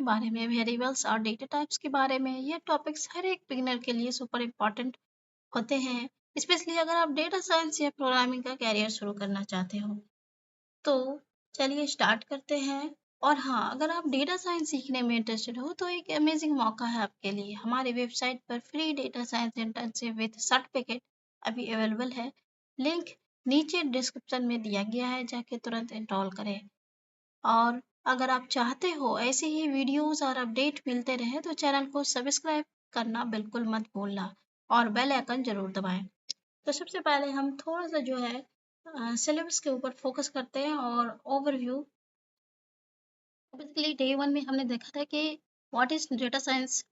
के बारे में, वेरिएबल्स और डेटा टाइप्स के बारे में। ये टॉपिक्स हर एक बिगिनर के लिए सुपर इम्पॉर्टेंट होते हैं, स्पेशली अगर आप डेटा साइंस या प्रोग्रामिंग का कैरियर शुरू करना चाहते हो। तो चलिए स्टार्ट करते हैं। और हाँ, अगर आप डेटा साइंस सीखने में इंटरेस्टेड हो तो एक अमेजिंग मौका है आपके लिए। हमारी वेबसाइट पर free data science internship with certificate अभी अवेलेबल है। लिंक नीचे डिस्क्रिप्शन में दिया गया है, जाके तुरंत इंस्टॉल करें। और अगर आप चाहते हो ऐसे ही वीडियोस और अपडेट मिलते रहे तो चैनल को सब्सक्राइब करना बिल्कुल मत भूलना और बेल आइकन जरूर दबाएं। तो सबसे पहले हम थोड़ा सा जो है सिलेबस के ऊपर फोकस करते हैं और ओवरव्यू। बेसिकली डे 1 में हमने देखा था कि what is data science,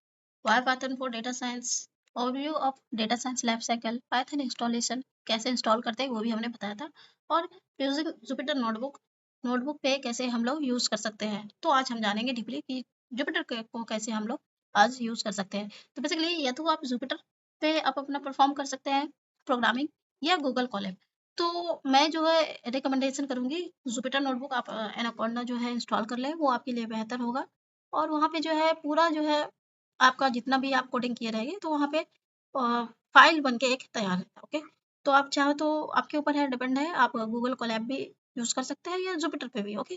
why Python for data science, overview of data science life cycle, Python installation कैसे इंस्टॉल करते हैं वो भी हमने बताया था, और यूजिंग जुपिटर नोटबुक पे कैसे हम लोग यूज कर सकते हैं। तो आज हम जानेंगे डीपली कि जुपिटर को कैसे हम लोग आज यूज कर सकते हैं। तो बेसिकली या तो आप जुपिटर पे आप अपना परफॉर्म कर सकते हैं प्रोग्रामिंग, या गूगल कोलैब। तो मैं जो है रिकमेंडेशन करूँगी जुपिटर नोटबुक आप एनाकोंडा जो है इंस्टॉल कर लें, वो आपके लिए बेहतर होगा। और वहाँ पे जो है पूरा जो है आपका जितना भी आप कोडिंग किए रहेंगे तो वहाँ पे फाइल बन के एक तैयार है। ओके, तो आप चाहो तो आपके ऊपर है, डिपेंड है, आप गूगल कोलैब भी यूज़ कर सकते हैं या जुपिटर पे भी। ओके,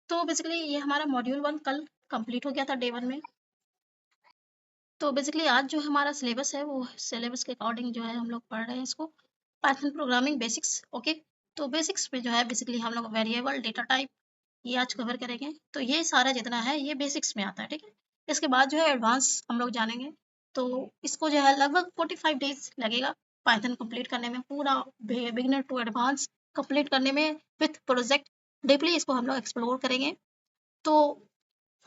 तो बेसिकली ये हमारा मॉड्यूल 1 कल कंप्लीट हो गया था डे 1 में। तो बेसिकली आज जो हमारा सिलेबस है वो सिलेबस के अकॉर्डिंग जो है हम लोग पढ़ रहे हैं इसको, पाइथन प्रोग्रामिंग बेसिक्स। ओके, तो बेसिक्स में जो है बेसिकली हम लोग वेरिएबल, डेटा टाइप ये आज कवर करेंगे। तो ये सारा जितना है ये बेसिक्स में आता है, ठीक है। इसके बाद जो है एडवांस हम लोग जानेंगे। तो इसको जो है लगभग 45 डेज लगेगा पाइथन कंप्लीट करने में, पूरा बिगिनर टू एडवांस कंप्लीट करने में विथ प्रोजेक्ट। डीपली इसको हम लोग एक्सप्लोर करेंगे। तो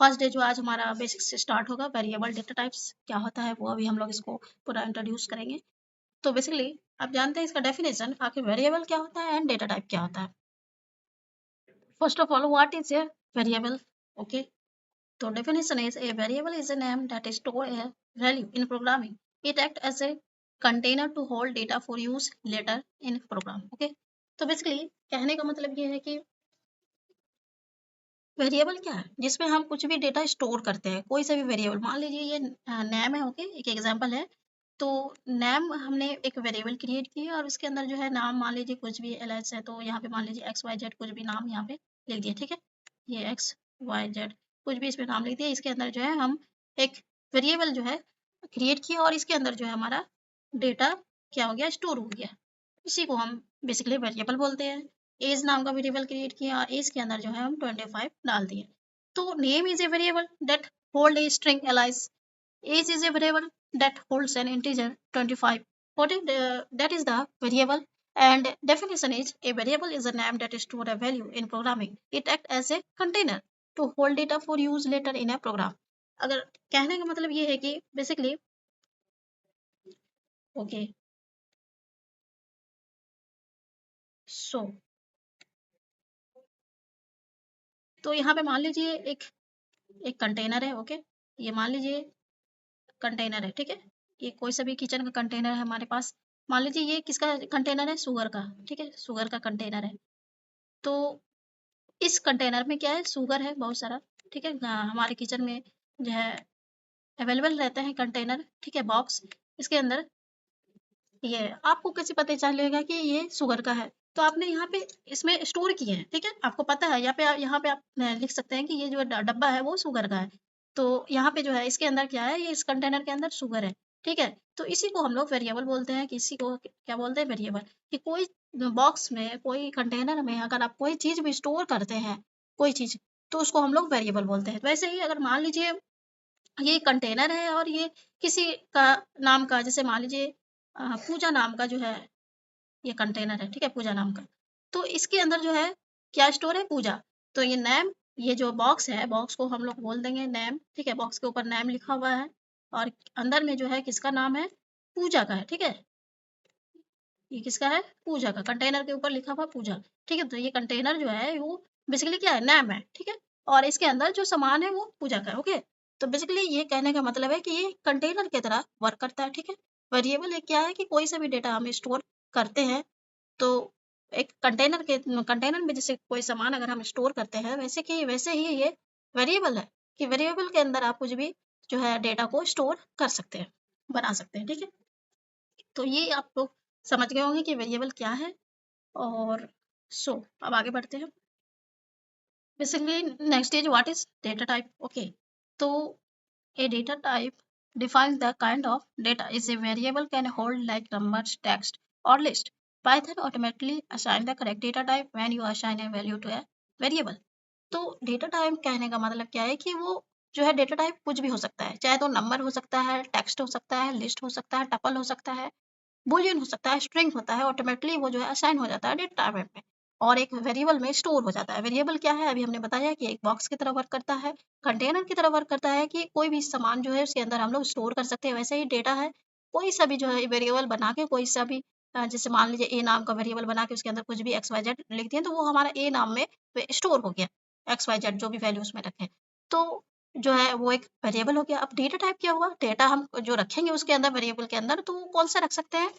फर्स्ट डे जो आज हमारा बेसिक्स से स्टार्ट होगा, वेरिएबल डेटा टाइप्स क्या होता है वो अभी हम लोग इसको पूरा इंट्रोड्यूस करेंगे। तो बेसिकली आप जानते हैं इसका डेफिनेशन, आखिर वेरिएबल क्या होता है एंड डेटा टाइप क्या होता है। First of all, what is a variable? Okay, so definition is a variable is a name that store a value in programming. It act as a container to hold data for use later in program. Okay, तो basically कहने का मतलब ये है कि variable क्या है, जिसमें हम कुछ भी डेटा स्टोर करते हैं, कोई सा भी वेरिएबल। मान लीजिए ये नेम है। ओके, एक एग्जांपल है। तो नेम हमने एक वेरिएबल क्रिएट की और उसके अंदर जो है नाम मान लीजिए कुछ भी एलएस है, तो यहाँ पे मान लीजिए एक्स वाई जेड कुछ भी नाम यहाँ पे लिख दिया, ठीक है। ये एक्स वाई जेड कुछ भी इसमें नाम लिख दिया। इसके अंदर जो है हम एक वेरिएबल जो है क्रिएट किया और इसके अंदर जो है हमारा डेटा क्या हो गया, स्टोर हो गया। इसी को हम बेसिकली वेरिएबल बोलते हैं। एज नाम का वेरिएबल क्रिएट किया और एज के अंदर जो है हम 25 डाल दिए। तो name is a variable that hold a string Alice. Age is a variable that holds an integer 25. That is the variable. And definition is a variable is a name that store a value in programming. It acts as a container to hold data for use later in a program. अगर कहने का मतलब ये है कि basically okay, सो तो यहाँ पे मान लीजिए एक एक कंटेनर है। ओके, ये मान लीजिए कंटेनर है, ठीक है। ये कोई सा भी किचन का कंटेनर है हमारे पास। मान लीजिए ये किसका कंटेनर है, शुगर का, ठीक है, शुगर का कंटेनर है। तो इस कंटेनर में क्या है, शुगर है बहुत सारा, ठीक है। हमारे किचन में जो है अवेलेबल रहते हैं कंटेनर, ठीक है, बॉक्स। इसके अंदर ये आपको कैसे पता चलेगा कि ये शुगर का है, तो आपने यहाँ पे इसमें स्टोर किए हैं, ठीक है, आपको पता है। यहाँ पे आप लिख सकते हैं कि ये जो डब्बा है वो शुगर का है। तो यहाँ पे जो है इसके अंदर क्या है, ये इस कंटेनर के अंदर शुगर है, ठीक है। तो इसी को हम लोग वेरिएबल बोलते हैं, कि इसी को क्या बोलते हैं, वेरिएबल। कि कोई बॉक्स में, कोई कंटेनर में अगर आप कोई चीज़ भी स्टोर करते हैं, कोई चीज़, तो उसको हम लोग वेरिएबल बोलते हैं। वैसे ही अगर मान लीजिए ये कंटेनर है और ये किसी का नाम का, जैसे मान लीजिए पूजा नाम का जो है ये कंटेनर है, ठीक है, पूजा नाम का। तो इसके अंदर जो है क्या स्टोर है, पूजा। तो ये नेम, ये जो बॉक्स है, बॉक्स को हम लोग बोल देंगे नेम, ठीक है। बॉक्स के ऊपर नेम लिखा हुआ है और अंदर में जो है किसका नाम है, पूजा का है, ठीक है। ये किसका है, पूजा का। कंटेनर के ऊपर लिखा हुआ पूजा, ठीक है। तो ये कंटेनर जो है वो बेसिकली क्या है, नेम है, ठीक है। और इसके अंदर जो सामान है वो पूजा का है। ओके, तो बेसिकली ये कहने का मतलब है कि ये कंटेनर की तरह वर्क करता है, ठीक है। वेरिएबल एक क्या है कि कोई सा भी डेटा हम स्टोर करते हैं, तो एक कंटेनर में जैसे कोई सामान अगर हम स्टोर करते हैं, वैसे ही ये वेरिएबल है। कि वेरिएबल के अंदर आप कुछ भी जो है डेटा को स्टोर कर सकते हैं, बना सकते हैं, ठीक है। तो ये आप लोग समझ गए होंगे कि वेरिएबल क्या है। और अब आगे बढ़ते हैं। Basically next is what is data type. Okay, तो a data type defines the kind of data is a variable can hold like numbers, text, or list. Python automatically assign the correct data type when you assign a value to a variable. तो data type कहने का मतलब क्या है कि वो जो है डेटा टाइप कुछ भी हो सकता है, चाहे तो नंबर हो सकता है, टेक्स्ट हो सकता है, लिस्ट हो सकता है, टपल हो सकता है, बुलियन हो सकता है, स्ट्रिंग होता है, ऑटोमेटिकली वो जो है असाइन हो जाता है डेटा टाइप में और एक वेरिएबल में स्टोर हो जाता है। वेरिएबल क्या है, अभी हमने बताया कि एक बॉक्स की तरह वर्क करता है, कंटेनर की तरह वर्क करता है कि कोई भी सामान जो है उसके अंदर हम लोग स्टोर कर सकते हैं। वैसे ही डेटा है, कोई सा भी जो है वेरिएबल बना के कोई सा भी जैसे मान लीजिए ए नाम का वेरिएबल बना के उसके अंदर कुछ भी एक्स वाई जेड लिख दिए तो वो हमारा ए नाम में स्टोर हो गया, एक्स वाई जेड जो भी वैल्यू उसमें रखें तो जो है वो एक वेरिएबल हो गया। अब डेटा टाइप क्या हुआ, डेटा हम जो रखेंगे उसके अंदर वेरिएबल के अंदर तो वो कौन सा रख सकते हैं,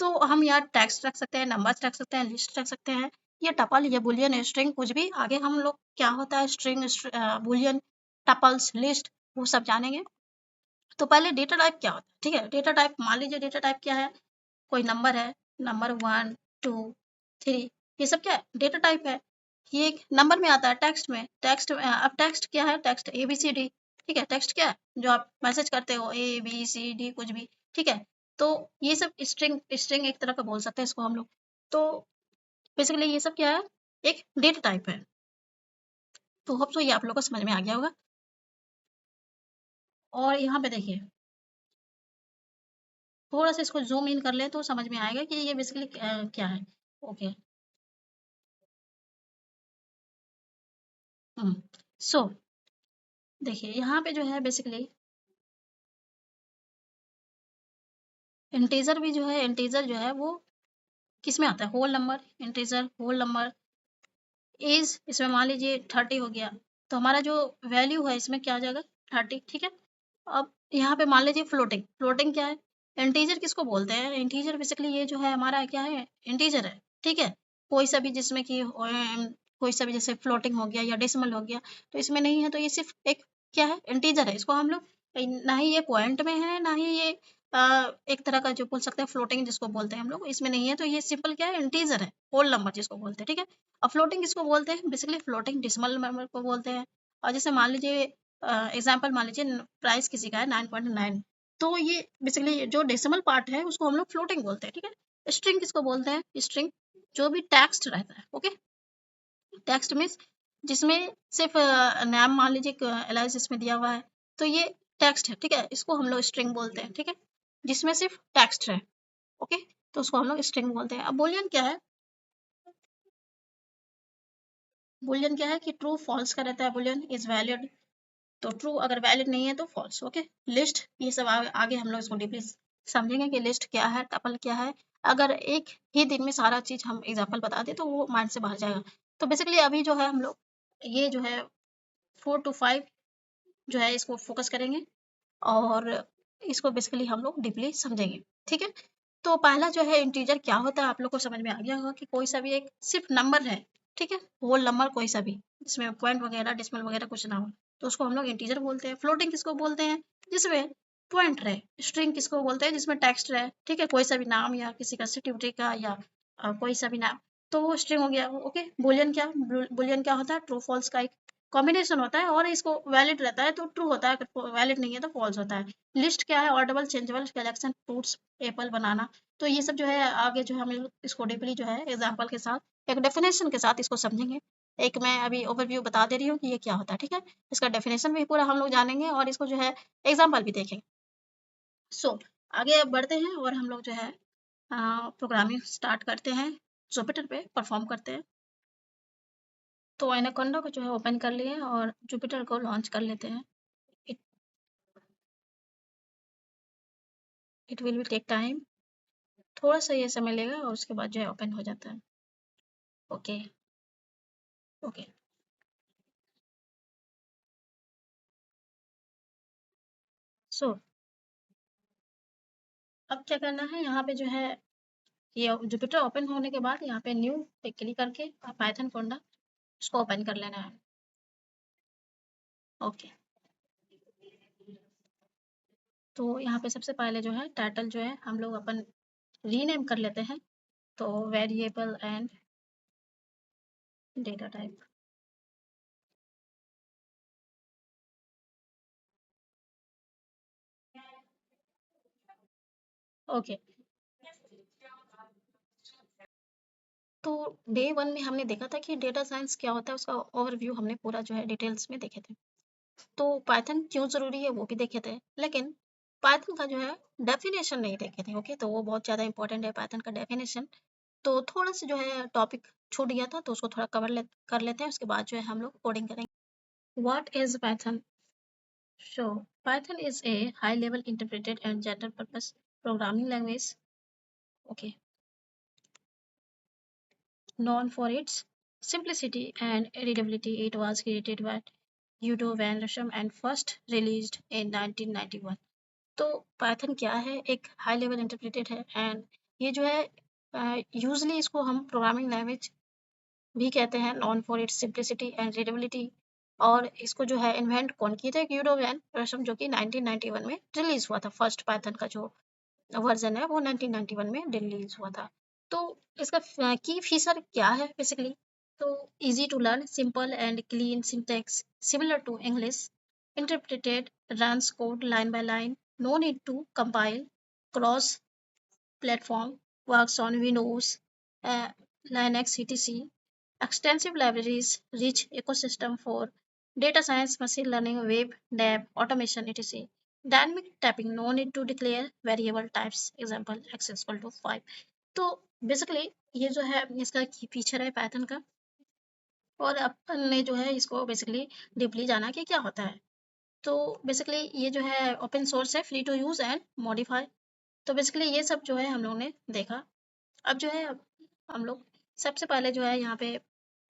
तो हम यहाँ टेक्स्ट रख सकते हैं, नंबर्स रख सकते हैं, लिस्ट रख सकते हैं, ये टपल या बुलियन स्ट्रिंग कुछ भी। आगे हम लोग क्या होता है स्ट्रिंग, बुलियन, टपल्स, लिस्ट, वो सब जानेंगे। तो पहले डेटा टाइप क्या होता है, ठीक है। डेटा टाइप मान लीजिए डेटा टाइप क्या है, कोई नंबर है, नंबर 1 2 3, ये सब क्या है डेटा टाइप है। ये एक नंबर में आता है, टेक्स्ट में, टेक्स्ट अब टेक्स्ट क्या है, text A B C D, ठीक है। टेक्स्ट क्या है, जो आप मैसेज करते हो ए बी सी डी कुछ भी, ठीक है। तो ये सब स्ट्रिंग, स्ट्रिंग एक तरह का बोल सकते हैं इसको हम लोग। तो बेसिकली ये सब क्या है, एक डेटा टाइप है। तो होप सो ये आप लोग को समझ में आ गया होगा। और यहाँ पे देखिए थोड़ा सा इसको जूम इन कर ले तो समझ में आएगा कि ये बेसिकली क्या है। ओके, सो देखिए यहाँ पे जो है बेसिकली इंटीजर भी जो है, इंटीजर जो है वो किस में आता है, whole number, integer whole number. As इसमें मान लीजिए 30 हो गया तो हमारा जो वैल्यू है इसमें क्या आ जाएगा 30, ठीक है। अब यहाँ पे मान लीजिए फ्लोटिंग, फ्लोटिंग क्या है, इंटीजर किसको बोलते हैं, इंटीजर बेसिकली ये जो है हमारा क्या है, इंटीजर है, ठीक है। कोई सा भी जिसमें कि कोई सा भी जैसे फ्लोटिंग हो गया या डेसिमल हो गया तो इसमें नहीं है, तो ये सिर्फ एक क्या है, इंटीजर है। इसको हम लोग ना ही ये पॉइंट में है ना ही ये एक तरह का जो बोल सकते हैं फ्लोटिंग जिसको बोलते हैं हम लोग, इसमें नहीं है। तो ये सिंपल क्या है, इंटीजर है, होल नंबर जिसको बोलते हैं, ठीक है। अब फ्लोटिंग किसको बोलते हैं, बेसिकली फ्लोटिंग डेसिमल नंबर को बोलते हैं। और जैसे मान लीजिए एग्जाम्पल मान लीजिए प्राइस किसी का है 9.9, तो ये बेसिकली जो डेसिमल पार्ट है उसको हम लोग फ्लोटिंग बोलते हैं, ठीक है। स्ट्रिंग किसको बोलते हैं, स्ट्रिंग जो भी टेक्स्ट रहता है, ओके। टेक्स्ट मीन्स जिसमें सिर्फ नाम मान लीजिए एलाइस इसमें दिया हुआ है तो ये टेक्स्ट है, ठीक है। इसको हम लोग स्ट्रिंग बोलते हैं, ठीक है, जिसमें सिर्फ टेक्स्ट है, ओके। तो उसको हम लोग स्ट्रिंग बोलते हैं। अब बुलियन क्या है, बुलियन क्या है कि ट्रू फॉल्स का रहता है, बुलियन इज वैलिड, तो ट्रू अगर वैलिड नहीं है तो फॉल्स, ओके। लिस्ट ये सब आगे हम लोग इसको डीपली समझेंगे कि लिस्ट क्या है, टपल क्या है। अगर एक ही दिन में सारा चीज हम एग्जांपल बता दे तो वो माइंड से बाहर जाएगा। तो बेसिकली अभी जो है हम लोग ये जो है 4 to 5 जो है इसको फोकस करेंगे और इसको बेसिकली हम लोग डीपली समझेंगे, ठीक है। तो पहला जो है इंटीजर क्या होता है आप लोग को समझ में आ गया होगा कि कोई सा भी एक सिर्फ नंबर है, ठीक है, होल नंबर कोई सा भी जिसमें पॉइंट वगैरह डेसिमल वगैरह कुछ ना हो तो उसको हम लोग इंटीजर बोलते हैं। फ्लोटिंग किसको बोलते हैं, जिसमें पॉइंट रहे। स्ट्रिंग किसको बोलते हैं, जिसमें टेक्स्ट रहे, ठीक है, कोई सा भी नाम या किसी का सिटी का या कोई सा भी नाम, तो वो स्ट्रिंग हो गया, ओके। बुलियन क्या, बुलियन क्या होता है, ट्रू फॉल्स का एक कॉम्बिनेशन होता है और इसको वैलिड रहता है तो ट्रू होता है, अगर वैलिड नहीं है तो फॉल्स होता है। लिस्ट क्या है, ऑर्डेबल, चेंजेबल, कलेक्शन, फ्रूट्स, एप्पल, बनाना। तो ये सब जो है आगे जो हम इसको डीपली जो है एग्जांपल के साथ एक डेफिनेशन के साथ इसको समझेंगे। एक मैं अभी ओवरव्यू बता दे रही हूँ कि ये क्या होता है, ठीक है। इसका डेफिनेशन भी पूरा हम लोग जानेंगे और इसको जो है एग्जाम्पल भी देखेंगे। आगे अब बढ़ते हैं और हम लोग जो है प्रोग्रामिंग स्टार्ट करते हैं, जुपिटर पे परफॉर्म करते हैं। तो एनाकोंडा को जो है ओपन कर लिए और जुपिटर को लॉन्च कर लेते हैं। It it will be take time, थोड़ा सा ये समय लेगा और उसके बाद जो है ओपन हो जाता है। Okay, okay. सो अब क्या करना है, यहाँ पे जो है ये जुपिटर ओपन होने के बाद यहाँ पे न्यू पे क्लिक करके पाइथन फोंडा उसको ओपन कर लेना है। ओके, तो यहाँ पे सबसे पहले जो है टाइटल जो है हम लोग अपन रीनेम कर लेते हैं, तो variable and data type. Okay, तो डे 1 में हमने देखा था कि डेटा साइंस क्या होता है, उसका ओवरव्यू हमने पूरा जो है डिटेल्स में देखे थे। तो पाइथन क्यों ज़रूरी है वो भी देखे थे, लेकिन पाइथन का जो है डेफिनेशन नहीं देखे थे। ओके, तो वो बहुत ज़्यादा इंपॉर्टेंट है पाइथन का डेफिनेशन। तो थोड़ा सा जो है टॉपिक छूट गया था, तो उसको थोड़ा कर लेते हैं, उसके बाद जो है हम लोग कोडिंग करेंगे। What is Python? So Python is a high-level interpreted and general-purpose programming language. Okay, known for its simplicity and readability. It was created by Udo van Rossum and first released in 1991. तो Python क्या है? एक high level interpreted है and ये जो है usually इसको हम प्रोग्रामिंग लैंग्वेज भी कहते हैं, non for its simplicity and readability. और इसको जो है इन्वेंट कौन किए थे? यूडो वैन रसम, जो कि 1991 में रिलीज हुआ था। फर्स्ट पाइथन का जो वर्जन है वो 1991 में रिलीज हुआ था। तो इसका की फीचर क्या है बेसिकली? तो easy to learn, simple and clean syntax, similar to English, interpreted, runs code line by line, no need to compile, cross platform, works on Windows, Linux, etc. Extensive libraries, rich ecosystem for data science, machine learning, web, dev, automation, etc. Dynamic typing, no need to declare variable types. Example, x is equal to 5. तो basically ये जो है इसका की feature है Python का, और अपन ने जो है इसको बेसिकली डीपली जाना कि क्या होता है। तो बेसिकली ये जो है ओपन सोर्स है, free to use and modify. तो बेसिकली ये सब जो है हम लोगों ने देखा। अब जो है हम लोग सबसे पहले जो है यहाँ पे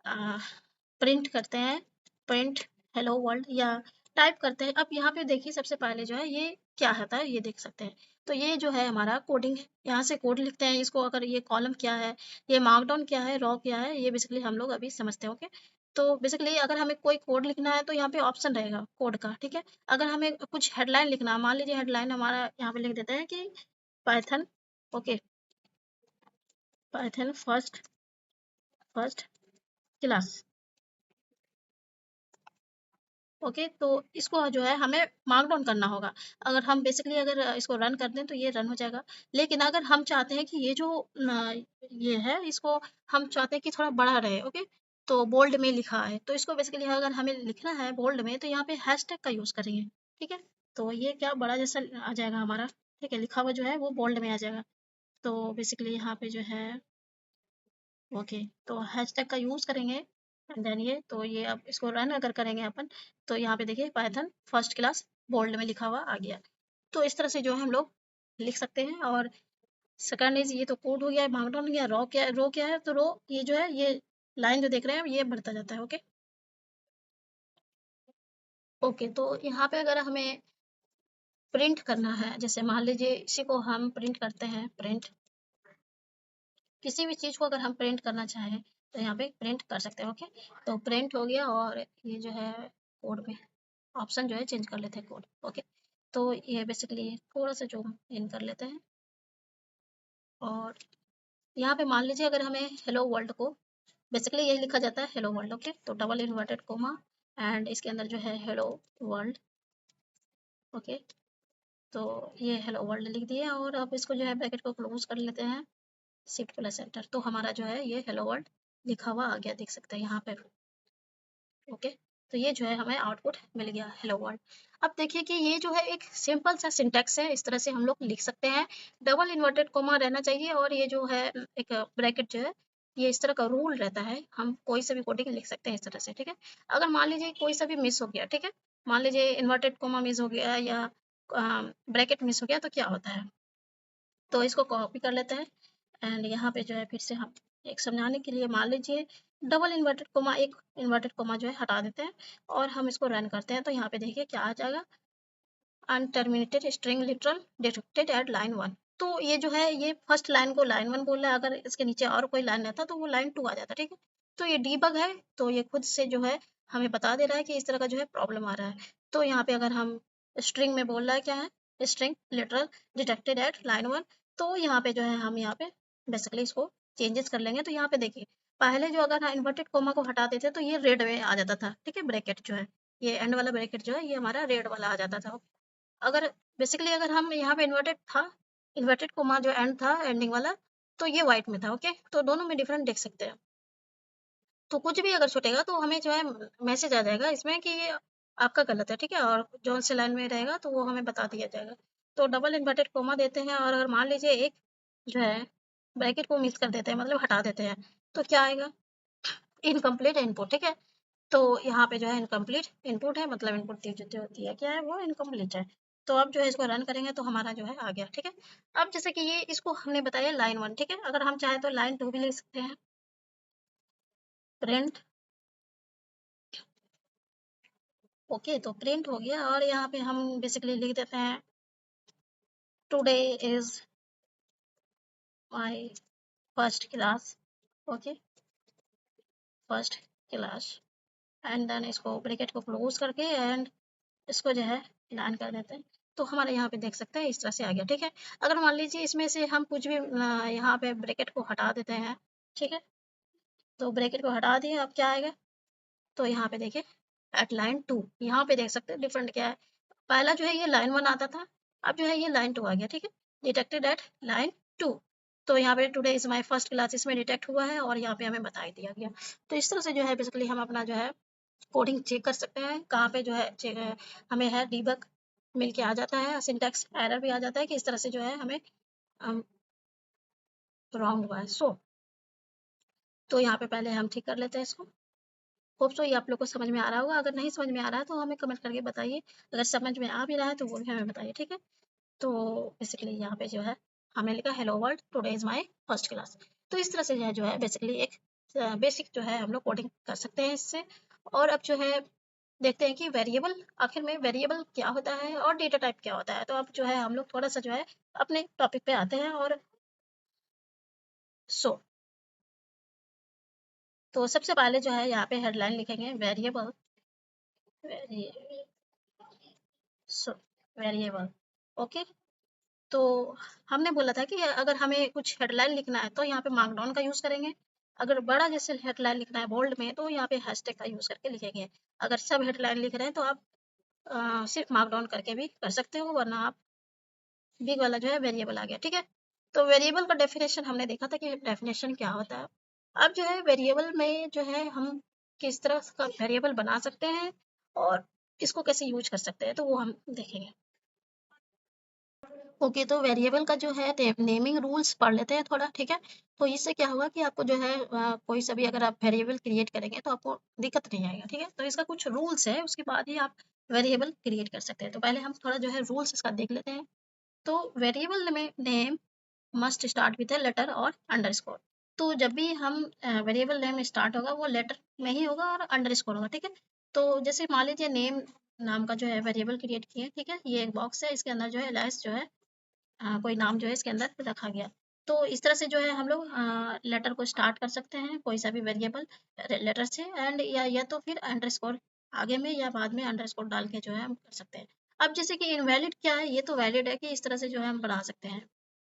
प्रिंट करते हैं, प्रिंट हेलो वर्ल्ड, या टाइप करते हैं। अब यहाँ पे देखिए सबसे पहले जो है ये क्या होता है ये देख सकते हैं। तो ये जो है हमारा कोडिंग है, यहाँ से कोड लिखते हैं इसको। अगर ये कॉलम क्या है, ये मार्कडाउन क्या है, रॉ क्या है, ये बेसिकली हम लोग अभी समझते हैं। ओके, तो बेसिकली अगर हमें कोई कोड लिखना है तो यहाँ पे ऑप्शन रहेगा कोड का, ठीक है। अगर हमें कुछ हेडलाइन लिखना है, मान लीजिए हेडलाइन हमारा यहाँ पे लिख देते हैं कि Python, okay, Python first class. Okay, तो इसको जो है हमें मार्क डाउन करना होगा। अगर हम बेसिकली अगर इसको रन कर दें तो ये रन हो जाएगा। लेकिन अगर हम चाहते हैं कि ये जो ये है इसको हम चाहते हैं कि थोड़ा बड़ा रहे, ओके, तो बोल्ड में लिखा है, तो इसको बेसिकली अगर हमें लिखना है बोल्ड में तो यहाँ पे हैशटैग का यूज़ करेंगे, ठीक है। तो ये क्या बड़ा जैसा आ जाएगा हमारा, ठीक है, लिखा हुआ जो है वो बोल्ड में आ जाएगा। तो बेसिकली यहाँ पे जो है ओके, तो हैशटैग का यूज़ करेंगे एंड देन ये, तो ये अब इसको रन अगर करेंगे अपन, तो यहाँ पे देखिए पाइथन फर्स्ट क्लास बोल्ड में लिखा हुआ आ गया। तो इस तरह से जो है हम लोग लिख सकते हैं। और सेकंड इज, ये तो कोड हो गया, मार्कडाउन हो गया। रो क्या है? तो रो ये जो है ये लाइन जो देख रहे हैं ये बढ़ता जाता है। ओके, ओके, तो यहाँ पे अगर हमें प्रिंट करना है, जैसे मान लीजिए इसी को हम प्रिंट करते हैं, प्रिंट किसी भी चीज़ को अगर हम प्रिंट करना चाहें तो यहाँ पे प्रिंट कर सकते हैं। ओके, तो प्रिंट हो गया, और ये जो है कोड में ऑप्शन जो है चेंज कर लेते हैं कोड। ओके, तो ये बेसिकली थोड़ा सा जूम इन कर लेते हैं, और यहाँ पे मान लीजिए अगर हमें हेलो वर्ल्ड को, बेसिकली ये लिखा जाता है हेलो वर्ल्ड। ओके, तो डबल इन्वर्टेड कोमा एंड इसके अंदर जो है हेलो वर्ल्ड। ओके, तो ये हेलो वर्ल्ड लिख दिए, और अब इसको जो है ब्रैकेट को क्लोज कर लेते हैं, शिफ्ट प्लस एंटर, तो हमारा जो है ये हेलो वर्ल्ड लिखा हुआ आ गया, देख सकते हैं यहाँ पे। ओके, तो ये जो है हमें आउटपुट मिल गया हेलो वर्ल्ड। अब देखिए कि ये जो है एक सिंपल सा सिंटैक्स है, इस तरह से हम लोग लिख सकते हैं। डबल इन्वर्टेड कोमा रहना चाहिए, और ये जो है एक ब्रैकेट जो है ये इस तरह का रूल रहता है, हम कोई सा भी कोडिंग लिख सकते हैं इस तरह से, ठीक है। अगर मान लीजिए कोई सा भी मिस हो गया, ठीक है, मान लीजिए इन्वर्टेड कोमा मिस हो गया या ब्रैकेट मिस हो गया, तो क्या होता है? तो इसको कॉपी कर लेते हैं एंड यहाँ पे जो है फिर से हम एक समझाने के लिए मान लीजिए डबल इन्वर्टेड कोमा, एक इन्वर्टेड कोमा जो है हटा देते हैं, और हम इसको रन करते हैं। तो यहाँ पे देखिए क्या आ जाएगा, unterminated string literal detected at line 1। तो ये जो है ये फर्स्ट लाइन को लाइन 1 बोल रहा है, अगर इसके नीचे और कोई लाइन रहता तो वो लाइन 2 आ जाता, ठीक है। तो ये डीबग है, तो ये खुद से जो है हमें बता दे रहा है कि इस तरह का जो है प्रॉब्लम आ रहा है। तो यहाँ पे अगर हम स्ट्रिंग में बोल रहा है क्या है, string literal detected at line 1। तो यहाँ पे जो है हम यहाँ पे बेसिकली इसको चेंजेस कर लेंगे। तो यहाँ पे देखिए, पहले जो अगर इन्वर्टेड कोमा को हटा देते तो ये रेड में आ जाता था, ठीक है, ब्रैकेट जो है, ये एंड वाला ब्रैकेट जो है ये हमारा रेड वाला आ जाता था। अगर बेसिकली अगर हम यहाँ पे इन्वर्टेड था, इन्वर्टेड कोमा जो एंड था एंडिंग वाला, तो ये व्हाइट में था। ओके, तो दोनों में डिफरेंट देख सकते हैं। तो कुछ भी अगर छूटेगा तो हमें जो है मैसेज आ जाएगा इसमें कि ये आपका गलत है, ठीक है, और जो से लाइन में रहेगा तो वो हमें बता दिया जाएगा। तो डबल इन्वर्टेड कोमा देते हैं, और अगर मान लीजिए एक जो है ब्रैकेट को मिस कर देते हैं, मतलब हटा देते हैं, तो क्या आएगा? इनकम्प्लीट इनपुट, ठीक है। तो यहाँ पे जो है इनकम्प्लीट इनपुट है, मतलब इनपुट जो होती है क्या है, वो इनकम्प्लीट है। तो अब जो है इसको रन करेंगे तो हमारा जो है आ गया, ठीक है। अब जैसे कि ये इसको हमने बताया लाइन 1, ठीक है, अगर हम चाहे तो लाइन 2 भी लिख सकते हैं। प्रिंट, ओके, तो प्रिंट हो गया, और यहाँ पे हम बेसिकली लिख देते हैं today is my first class. Okay, first class, and then इसको ब्रैकेट को क्लोज करके एंड इसको जो है लाइन कर देते हैं। तो हमारे यहाँ पे देख सकते हैं इस तरह से आ गया, ठीक है। अगर मान लीजिए इसमें से हम कुछ भी यहाँ पे ब्रैकेट को हटा देते हैं, ठीक है, तो ब्रैकेट को हटा दिए, अब क्या आएगा? तो यहाँ पे देखिए एट लाइन 2, यहाँ पे देख सकते हैं डिफरेंट क्या है। पहला जो है ये लाइन 1 आता था, अब जो है ये लाइन 2 आ गया, ठीक है, डिटेक्टेड एट लाइन 2। तो यहाँ पे today is my first class इसमें डिटेक्ट हुआ है, और यहाँ पे हमें बता दिया गया। तो इस तरह से जो है बेसिकली हम अपना जो है कोडिंग चेक कर सकते हैं, कहाँ पे जो है हमें है डीबग मिल के आ जाता है, सिंटैक्स एरर भी आ जाता है कि इस तरह से जो है हमें रॉन्ग हुआ है। तो यहाँ पे पहले हम ठीक कर लेते हैं इसको। होप सो ये आप लोग को समझ में आ रहा होगा। अगर नहीं समझ में आ रहा है तो हमें कमेंट करके बताइए, अगर समझ में आ भी रहा है तो वो भी हमें बताइए, ठीक है। तो बेसिकली यहाँ पे जो है हमें लिखा hello world today is my first class. तो इस तरह से जो है बेसिकली एक बेसिक जो है हम लोग कोडिंग कर सकते हैं इससे। और अब जो है देखते हैं कि वेरिएबल, आखिर में वेरिएबल क्या होता है और डेटा टाइप क्या होता है। तो अब जो है हम लोग थोड़ा सा जो है अपने टॉपिक पे आते हैं। और सो तो सबसे पहले जो है यहाँ पे हेडलाइन लिखेंगे वेरिएबल, सो वेरिएबल, ओके। तो हमने बोला था कि अगर हमें कुछ हेडलाइन लिखना है तो यहाँ पे मार्कडाउन का यूज करेंगे। अगर बड़ा जैसे हेडलाइन लिखना है बोल्ड में तो यहाँ पे हैशटैग का यूज करके लिखेंगे। अगर सब हेडलाइन लिख रहे हैं तो आप सिर्फ मार्कडाउन करके भी कर सकते हो, वरना आप बिग वाला जो है वेरिएबल आ गया, ठीक है। तो वेरिएबल का डेफिनेशन हमने देखा था कि डेफिनेशन क्या होता है। अब जो है वेरिएबल में जो है हम किस तरह का वेरिएबल बना सकते हैं और इसको कैसे यूज कर सकते हैं, तो वो हम देखेंगे। ओके, तो वेरिएबल का जो है नेमिंग रूल्स पढ़ लेते हैं थोड़ा, ठीक है। तो इससे क्या होगा कि आपको जो है कोई सा भी अगर आप वेरिएबल क्रिएट करेंगे तो आपको दिक्कत नहीं आएगा, ठीक है। तो इसका कुछ रूल्स है, उसके बाद ही आप वेरिएबल क्रिएट कर सकते हैं। तो पहले हम थोड़ा जो है रूल्स इसका देख लेते हैं। तो वेरिएबल में name must start with a letter और अंडरस्कोर। तो जब भी हम वेरिएबल नेम स्टार्ट होगा वो लेटर में ही होगा और अंडरस्कोर होगा, ठीक है। तो जैसे मान लीजिए नेम नाम का जो है वेरिएबल क्रिएट किए, ठीक है, ये एक बॉक्स है, इसके अंदर जो है एलाइस जो है कोई नाम जो है इसके अंदर रखा गया। तो इस तरह से जो है हम लोग लेटर को स्टार्ट कर सकते हैं कोई सा भी वेरिएबल लेटर से, एंड या तो फिर अंडरस्कोर आगे में या बाद में अंडरस्कोर डाल के जो है हम कर सकते हैं। अब जैसे कि इनवैलिड क्या है, ये तो वैलिड है कि इस तरह से जो है हम बना सकते हैं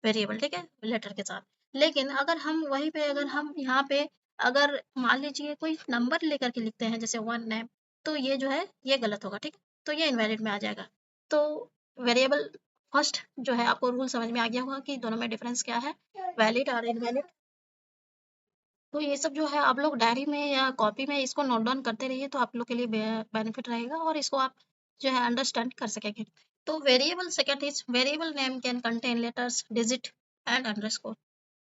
वेरिएबल, ठीक है, लेटर के साथ। लेकिन अगर हम वहीं पे अगर हम यहाँ पे अगर मान लीजिए कोई नंबर लेकर के लिखते हैं जैसे 1 नेम, तो ये जो है ये गलत होगा, ठीक है, तो ये इनवैलिड में आ जाएगा। तो वेरिएबल फर्स्ट जो है आपको रूल समझ में आ गया होगा कि दोनों में डिफरेंस क्या है, वैलिड और इनवैलिड। तो ये सब जो है आप लोग डायरी में या कॉपी में इसको नोट डाउन करते रहिए, तो आप लोग के लिए बेनिफिट रहेगा और इसको आप जो है अंडरस्टैंड कर सकेंगे। तो variable second is variable name can contain letters digit and underscore.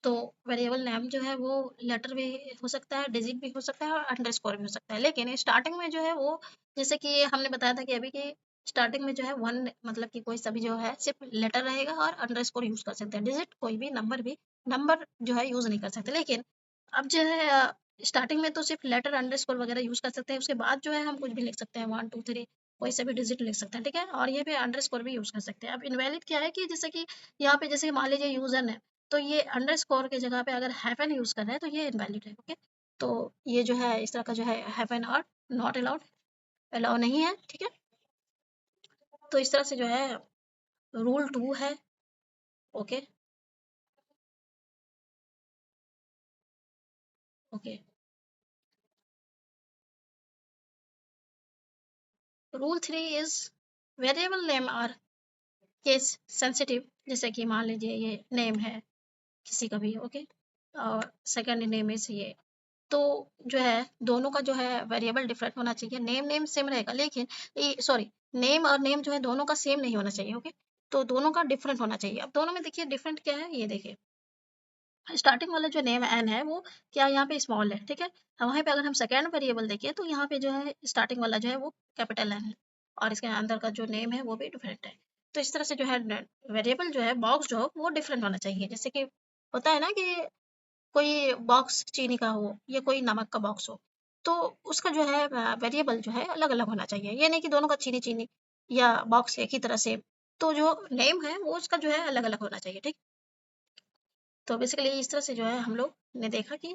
तो वेरिएबल नेम जो है वो लेटर भी हो सकता है, डिजिट भी हो सकता है और अंडरस्कोर भी हो सकता है। लेकिन स्टार्टिंग में जो है वो जैसे कि हमने बताया था कि अभी की स्टार्टिंग में जो है वन मतलब कि कोई सभी जो है सिर्फ लेटर रहेगा और अंडरस्कोर यूज कर सकते हैं, डिजिट कोई भी नंबर जो है यूज नहीं कर सकते। लेकिन अब जो है स्टार्टिंग में तो सिर्फ लेटर अंडरस्कोर वगैरह यूज कर सकते हैं, उसके बाद जो है हम कुछ भी लिख सकते हैं 1 2 3 कोई सा भी डिजिट लिख सकते हैं, ठीक है, और ये पे अंडरस्कोर भी यूज कर सकते हैं। अब इनवैलिड क्या है कि जैसे कि यहाँ पे जैसे मान लीजिए यूजर है, तो ये अंडरस्कोर की जगह पे अगर हैफन यूज कर रहे हैं तो ये इनवैलिड है, ओके। तो ये जो है इस तरह का जो है हैफन और नॉट अलाउड, अलाउ नहीं है, ठीक है। तो इस तरह से जो है रूल 2 है। Okay okay. Rule 3 is variable name are case sensitive, जैसे कि मान लीजिए ये नेम है किसी का भी, ओके, और सेकंड नेम इज ये, तो जो है दोनों का जो है वेरिएबल डिफरेंट होना चाहिए। नेम नेम सेम रहेगा, लेकिन सॉरी, नेम और नेम जो है दोनों का सेम नहीं होना चाहिए, ओके, तो दोनों का डिफरेंट होना चाहिए। अब दोनों में देखिए डिफरेंट क्या है, ये देखिए स्टार्टिंग वाला जो नेम एन है वो क्या यहाँ पे स्मॉल है, ठीक है, वहीं पे अगर हम सेकेंड वेरिएबल देखें तो यहाँ पे जो है स्टार्टिंग वाला जो है वो कैपिटल एन है, और इसके अंदर का जो नेम है वो भी डिफरेंट है। तो इस तरह से जो है वेरिएबल जो है बॉक्स जो हो वो डिफरेंट होना चाहिए। जैसे कि होता है ना कि कोई बॉक्स चीनी का हो या कोई नमक का बॉक्स हो, तो उसका जो है वेरिएबल जो है अलग अलग होना चाहिए। ये नहीं कि दोनों का चीनी चीनी या बॉक्स एक ही तरह से, तो जो नेम है वो उसका जो है अलग अलग होना चाहिए, ठीक। तो बेसिकली इस तरह से जो है हम लोग ने देखा कि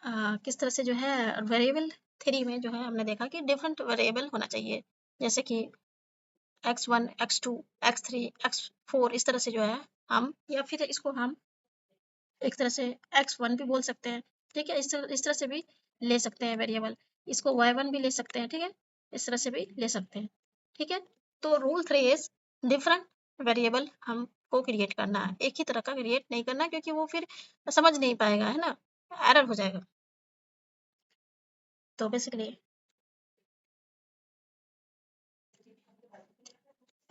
किस तरह से जो है वेरिएबल थ्री में जो है हमने देखा कि डिफरेंट वेरिएबल होना चाहिए, जैसे कि x1 x2 x3 x4, इस तरह से जो है हम, या फिर इसको हम एक तरह से x1 भी बोल सकते हैं, ठीक है, इस तरह से भी ले सकते हैं वेरिएबल, इसको y1 भी ले सकते हैं, ठीक है, इस तरह से भी ले सकते हैं, ठीक है। तो रूल 3 इज डिफरेंट वेरिएबल हमको क्रिएट करना है, एक ही तरह का क्रिएट नहीं करना, क्योंकि वो फिर समझ नहीं पाएगा, है ना, एरर हो जाएगा। तो बेसिकली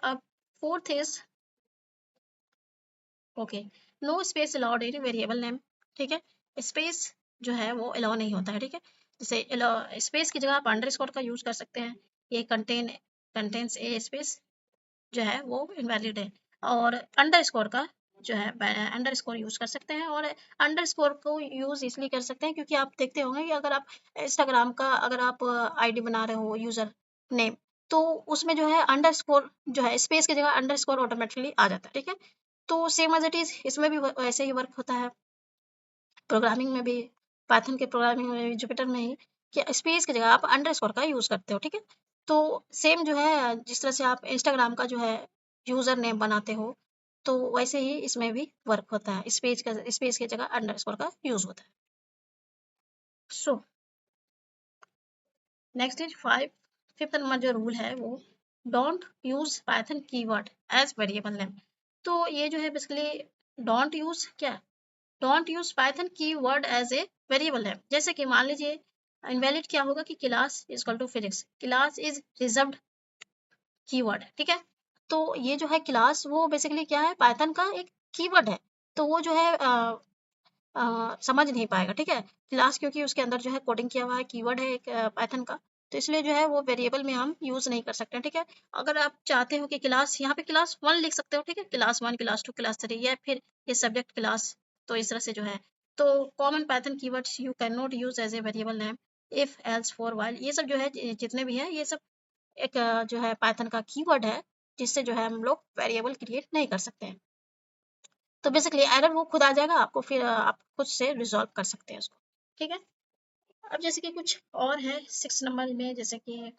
अब fourth is okay, no space allowed in variable name, ठीक है, स्पेस जो है वो अलाउ नहीं होता है, ठीक है, जैसे स्पेस की जगह आप अंडरस्कोर का यूज कर सकते हैं, ये कंटेन्स ए स्पेस जो है वो इनवैलिड है, और अंडरस्कोर का जो है अंडरस्कोर यूज कर सकते हैं, और अंडरस्कोर को यूज इसलिए कर सकते हैं क्योंकि आप देखते होंगे कि अगर आप इंस्टाग्राम का अगर आप आईडी बना रहे हो यूजर नेम, तो उसमें जो है अंडरस्कोर जो है स्पेस की जगह अंडरस्कोर ऑटोमेटिकली आ जाता है, ठीक है। तो सेम एज इट इज इसमें भी वैसे ही वर्क होता है, प्रोग्रामिंग में भी, पाइथन के प्रोग्रामिंग में भी, जुपिटर में ही, कि स्पेस की जगह आप अंडरस्कोर का यूज करते हो, ठीक है। तो सेम जो है जिस तरह से आप इंस्टाग्राम का जो है यूजर नेम बनाते हो, तो वैसे ही इसमें भी वर्क होता है, स्पेस की जगह अंडरस्कोर का यूज होता है। So next is fifth number जो रूल है वो, don't use Python keyword as variable name. तो ये जो है बेसिकली डोंट यूज क्या, don't use Python keyword as a variable name. जैसे कि मान लीजिए इनवैलिड क्या होगा कि class is equal to physics, class is reserved keyword, ठीक है। तो ये जो है क्लास वो बेसिकली क्या है, पाइथन का एक कीवर्ड है, तो वो जो है समझ नहीं पाएगा, ठीक है, क्लास क्योंकि उसके अंदर जो है कोडिंग किया हुआ है, कीवर्ड है एक पाइथन का, तो इसलिए जो है वो वेरिएबल में हम यूज नहीं कर सकते, ठीक है। अगर आप चाहते हो कि क्लास, यहाँ पे क्लास 1 लिख सकते हो, ठीक है, क्लास 1 क्लास 2 क्लास 3, या फिर ये सब्जेक्ट क्लास, तो इस तरह से जो है, तो common Python keywords you can not use as a variable name, if else for while, ये सब जो है जितने भी है ये सब एक जो है पाइथन का कीवर्ड है, जिससे जो है हम लोग वेरिएबल क्रिएट नहीं कर सकते हैं। तो बेसिकली एरर वो खुद आ जाएगा आपको, फिर आप खुद से रिजॉल्व कर सकते हैं उसको, ठीक है। अब जैसे कि कुछ और है 6 नंबर में, जैसे कि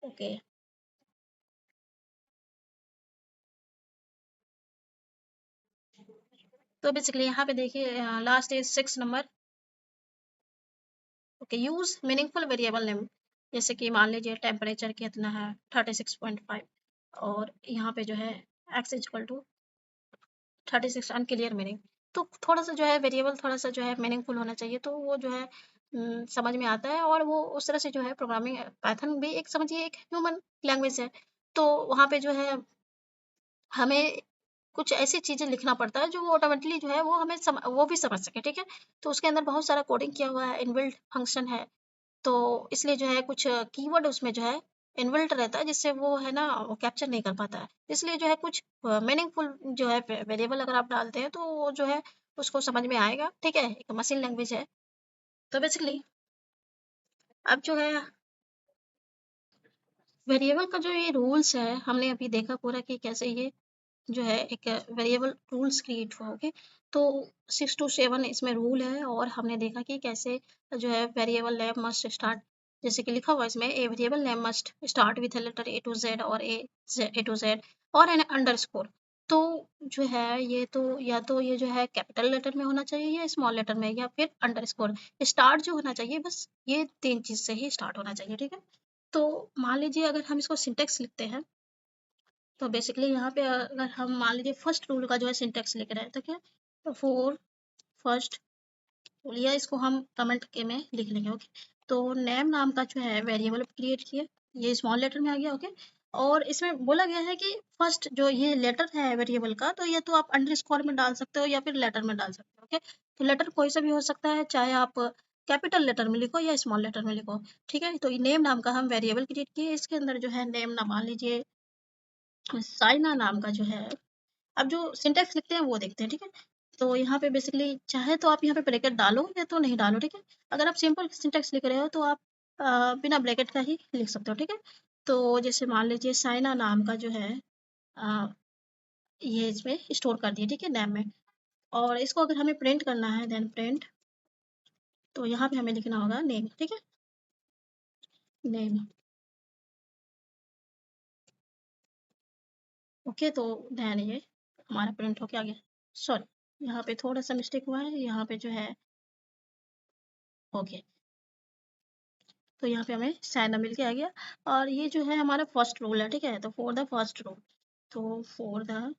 ओके, तो बेसिकली यहाँ पे देखिए last is 6 number, okay, use meaningful variable name. जैसे कि मान लीजिए टेम्परेचर कितना है 36.5, और यहाँ पे जो है x is equal to 36 unclear meaning, तो थोड़ा सा जो है वेरिएबल थोड़ा सा जो है मीनिंगफुल होना चाहिए, तो वो जो है समझ में आता है, और वो उस तरह से जो है प्रोग्रामिंग, पाइथन भी एक समझिए एक ह्यूमन लैंग्वेज है, तो वहाँ पे जो है हमें कुछ ऐसी चीज़ें लिखना पड़ता है जो वो ऑटोमेटिकली जो है वो हमें वो भी समझ सके, ठीक है। तो उसके अंदर बहुत सारा कोडिंग किया हुआ है, इनबिल्ट फंक्शन है, तो इसलिए जो है कुछ कीवर्ड उसमें जो है इनबिल्ट रहता है, जिससे वो है ना वो कैप्चर नहीं कर पाता है, इसलिए जो है कुछ मीनिंगफुल जो है वेरिएबल अगर आप डालते हैं तो वो जो है उसको समझ में आएगा, ठीक है, एक मशीन लैंग्वेज है। तो बेसिकली अब जो है वेरिएबल का जो ये रूल्स है हमने अभी देखा पूरा कि कैसे ये जो है एक वेरिएबल रूल्स क्रिएट हुआ, ओके। तो 6 to 7 इसमें रूल है, और हमने देखा कि कैसे जो है वेरिएबल नेम मस्ट स्टार्ट, जैसे कि लिखा हुआ है इसमें, a variable name must start with letter A to Z और A to Z, और एन अंडरस्कोर। तो जो है ये तो या तो ये जो है कैपिटल लेटर में होना चाहिए या स्मॉल लेटर में या फिर अंडरस्कोर। स्टार्ट जो होना चाहिए बस ये 3 चीज़ से ही स्टार्ट होना चाहिए, ठीक है? तो मान लीजिए अगर हम इसको सिंटेक्स लिखते हैं, तो बेसिकली यहाँ पे अगर हम मान लीजिए फर्स्ट रूल का जो है सिंटेक्स लिख रहे हैं, तो क्या? तो फॉर फर्स्ट रूल, या इसको हम कमेंट के में लिख लेंगे, ओके? तो नेम नाम का जो है वेरिएबल क्रिएट किया, ये स्मॉल लेटर में आ गया, ओके? और इसमें बोला गया है कि फर्स्ट जो ये लेटर है वेरिएबल का, तो ये तो आप अंडरस्कोर में डाल सकते हो या फिर लेटर में डाल सकते हो, ओके? तो लेटर कोई सा भी हो सकता है, चाहे आप कैपिटल लेटर में लिखो या स्मॉल लेटर में लिखो, ठीक है? तो नेम नाम का हम वेरिएबल क्रिएट किए, इसके अंदर जो है नेम नाम मान लीजिए साइना नाम का जो है, अब जो सिंटेक्स लिखते हैं वो देखते हैं, ठीक है? तो यहाँ पे बेसिकली चाहे तो आप यहाँ पे ब्रैकेट डालो या तो नहीं डालो, ठीक है? अगर आप सिंपल सिंटेक्स लिख रहे हो तो आप बिना ब्रैकेट का ही लिख सकते हो, ठीक है? तो जैसे मान लीजिए साइना नाम का जो है अ, ये इसमें स्टोर कर दिए, ठीक है, नेम में। और इसको अगर हमें प्रिंट करना है देन प्रिंट, तो यहाँ पे हमें लिखना होगा नेम, ठीक है? Name, okay? तो ध्यान ये हमारा प्रिंट होके आ गया। सॉरी, यहाँ पे थोड़ा सा मिस्टेक हुआ है, यहाँ पे जो है ओके, तो यहाँ पे हमें साइना मिल के आ गया। और ये जो है हमारा फर्स्ट रूल है, ठीक है? तो फॉर द फर्स्ट रूल, तो for the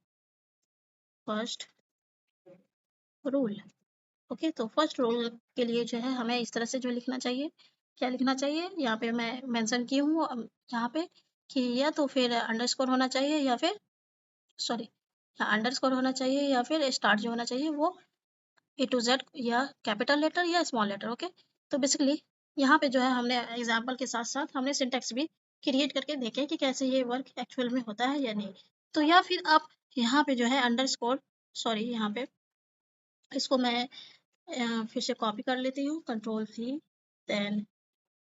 first rule, okay? तो फर्स्ट रूल के लिए जो है हमें इस तरह से जो लिखना चाहिए, क्या लिखना चाहिए, यहाँ पे मैं मेंशन की हूँ यहाँ पे कि या तो फिर अंडरस्कोर होना चाहिए या फिर सॉरी, अंडरस्कोर होना चाहिए या फिर स्टार्ट जो होना चाहिए वो ए टू जेड या कैपिटल लेटर या स्मॉल लेटर, ओके? तो बेसिकली यहाँ पे जो है हमने एग्जाम्पल के साथ साथ हमने सिंटेक्स भी क्रिएट करके देखे कि कैसे ये वर्क एक्चुअल में होता है या नहीं। तो या फिर आप यहाँ पे जो है अंडरस्कोर, सॉरी, यहाँ पे इसको मैं फिर से कॉपी कर लेती हूँ, control C then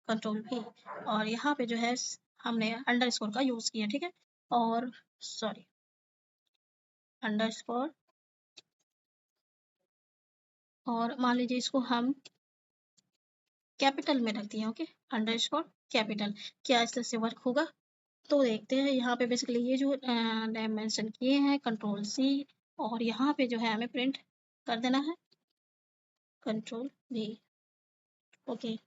control V, और यहाँ पे जो है हमने अंडरस्कोर का यूज़ किया, ठीक है? और सॉरी, अंडरस्कोर, और मान लीजिए इसको हम कैपिटल में रख दिया, ओके? अंडरस्कोर कैपिटल, क्या इस तरह से वर्क होगा? तो देखते हैं यहाँ पे बेसिकली ये जो नेम मेंशन किए हैं, कंट्रोल सी, और यहाँ पे जो है हमें प्रिंट कर देना है, कंट्रोल वी, ओके?